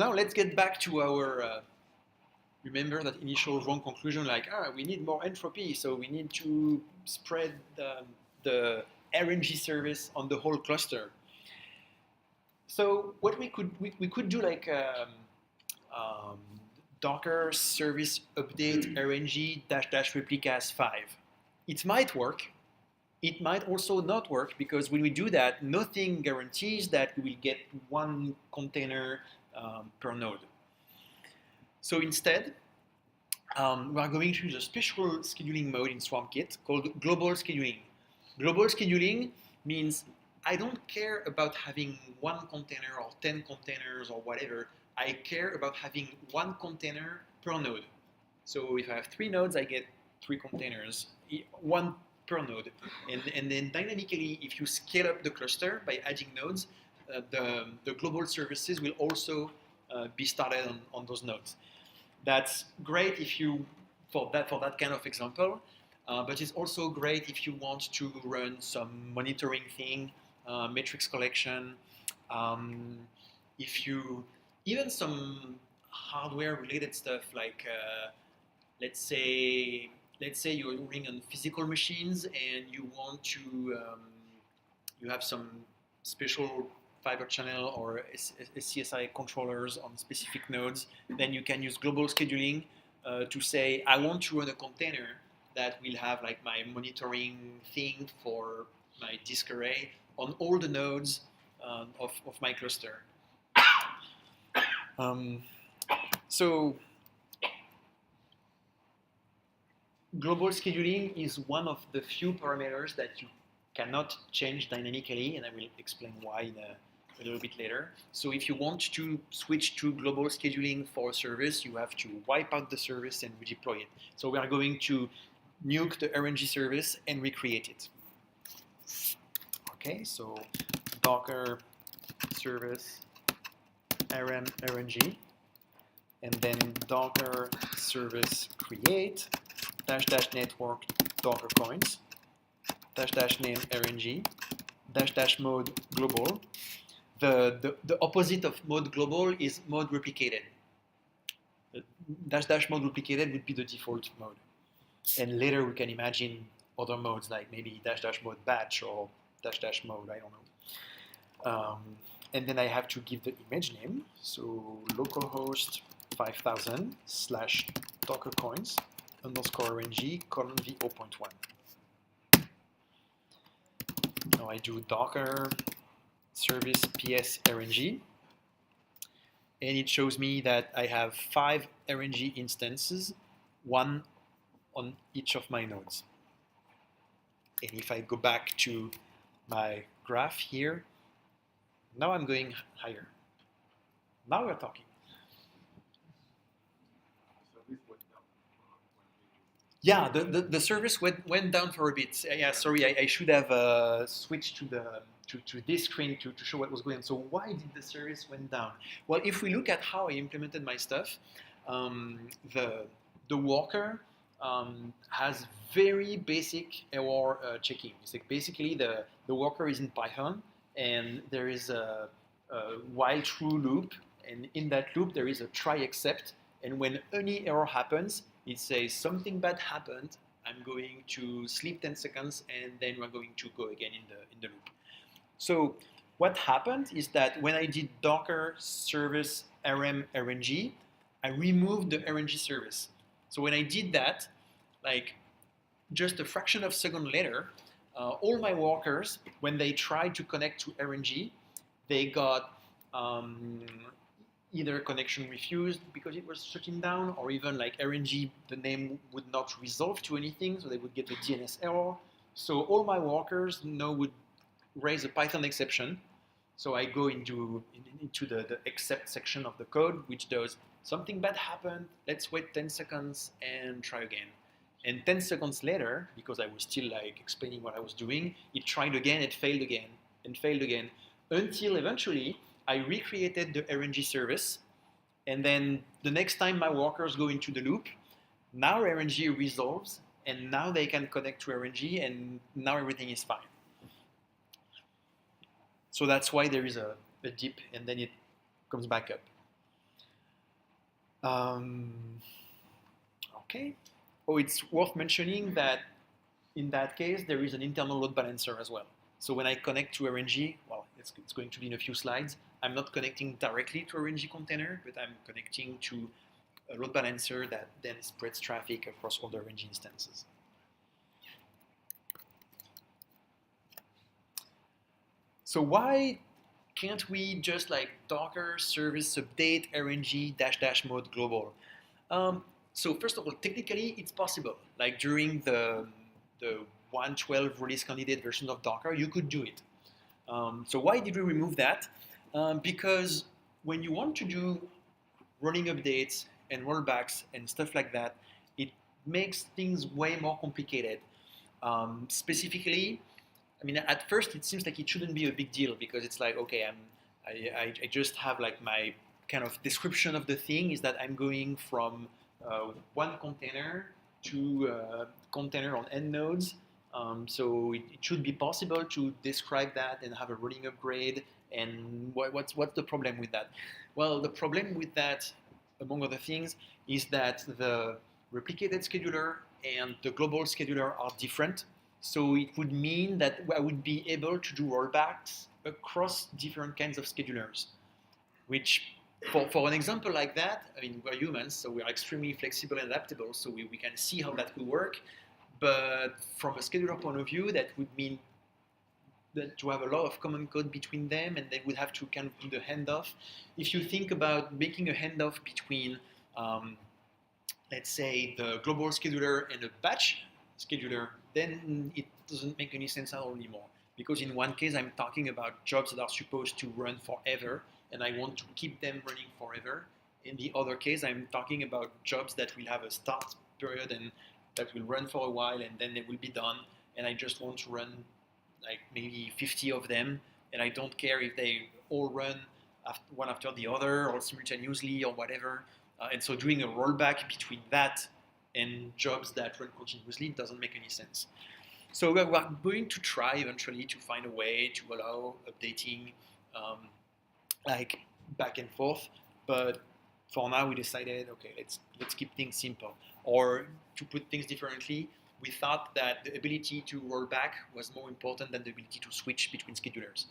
now let's get back to our, remember that initial wrong conclusion, like, we need more entropy, so we need to spread the RNG service on the whole cluster. So what we could do like Docker service update RNG dash replicas 5. It might work. It might also not work, because when we do that, nothing guarantees that we will get one container per node. So instead, we are going to use a special scheduling mode in SwarmKit called global scheduling. Global scheduling means I don't care about having one container or 10 containers or whatever. I care about having one container per node. So if I have 3 nodes, I get 3 containers, one per node. And then dynamically, if you scale up the cluster by adding nodes, the global services will also be started on those nodes. That's great if you for that kind of example, but it's also great if you want to run some monitoring thing, metrics collection, if you even some hardware related stuff like let's say you're running on physical machines and you want to you have some special fiber channel or CSI controllers on specific nodes, then you can use global scheduling to say, I want to run a container that will have like my monitoring thing for my disk array on all the nodes of my cluster. So global scheduling is one of the few parameters that you cannot change dynamically, and I will explain why a little bit later. So if you want to switch to global scheduling for a service, you have to wipe out the service and redeploy it. So we are going to nuke the RNG service and recreate it. Okay, so Docker service rm RNG, and then Docker service create -- network Docker coins -- name RNG -- mode global. The opposite of mode global is mode replicated. -- mode replicated would be the default mode. And later we can imagine other modes like maybe -- mode batch or -- mode, I don't know. And then I have to give the image name. So localhost 5000 / Docker coins _ RNG : v0.1. Now I do Docker service ps RNG, and it shows me that I have 5 RNG instances, 1 on each of my nodes. And if I go back to my graph here, now I'm going higher. Now we're talking. Yeah, the service went down for a bit. Yeah, sorry, I should have switched to this screen to show what was going on. So why did the service went down? Well, if we look at how I implemented my stuff, the worker has very basic error checking. It's like basically the worker is in Python, and there is a while true loop, and in that loop there is a try except, and when any error happens, it says something bad happened. I'm going to sleep 10 seconds, and then we're going to go again in the loop. So what happened is that when I did Docker service rm RNG, I removed the RNG service. So when I did that, like just a fraction of a second later, all my workers, when they tried to connect to RNG, they got either connection refused because it was shutting down, or even like RNG, the name would not resolve to anything, so they would get a DNS error. So all my workers now would raise a Python exception. So I go into the except section of the code, which does something bad happened, let's wait 10 seconds and try again. And 10 seconds later, because I was still like explaining what I was doing, it tried again, it failed again, and failed again, until eventually I recreated the RNG service. And then the next time my workers go into the loop, now RNG resolves, and now they can connect to RNG, and now everything is fine. So that's why there is a dip, and then it comes back up. Um, okay. Oh, it's worth mentioning that in that case, there is an internal load balancer as well. So when I connect to RNG, well, it's going to be in a few slides. I'm not connecting directly to a RNG container, but I'm connecting to a load balancer that then spreads traffic across all the RNG instances. So why can't we just like Docker service update RNG dash dash mode global? So first of all, technically it's possible. Like during the 1.12 release candidate version of Docker, you could do it. So why did we remove that? Because when you want to do running updates and rollbacks and stuff like that, it makes things way more complicated. Specifically, I mean, at first it seems like it shouldn't be a big deal because it's like, okay, I just have like my kind of description of the thing is that I'm going from one container to container on end nodes. So it should be possible to describe that and have a running upgrade. And what's the problem with that? Well, the problem with that, among other things, is that the replicated scheduler and the global scheduler are different. So it would mean that I would be able to do rollbacks across different kinds of schedulers, which for an example like that, I mean, we're humans, so we are extremely flexible and adaptable, so we can see how that will work. But from a scheduler point of view, that would mean that to have a lot of common code between them, and they would have to kind of do the handoff. If you think about making a handoff between, let's say, the global scheduler and a batch scheduler, then it doesn't make any sense at all anymore. Because in one case, I'm talking about jobs that are supposed to run forever, and I want to keep them running forever. In the other case, I'm talking about jobs that will have a start period and that will run for a while, and then they will be done. And I just want to run like maybe 50 of them, and I don't care if they all run one after the other or simultaneously or whatever. And so doing a rollback between that and jobs that run continuously doesn't make any sense. So we're going to try eventually to find a way to allow updating like back and forth, but for now we decided, okay, let's keep things simple. Or to put things differently, we thought that the ability to roll back was more important than the ability to switch between schedulers.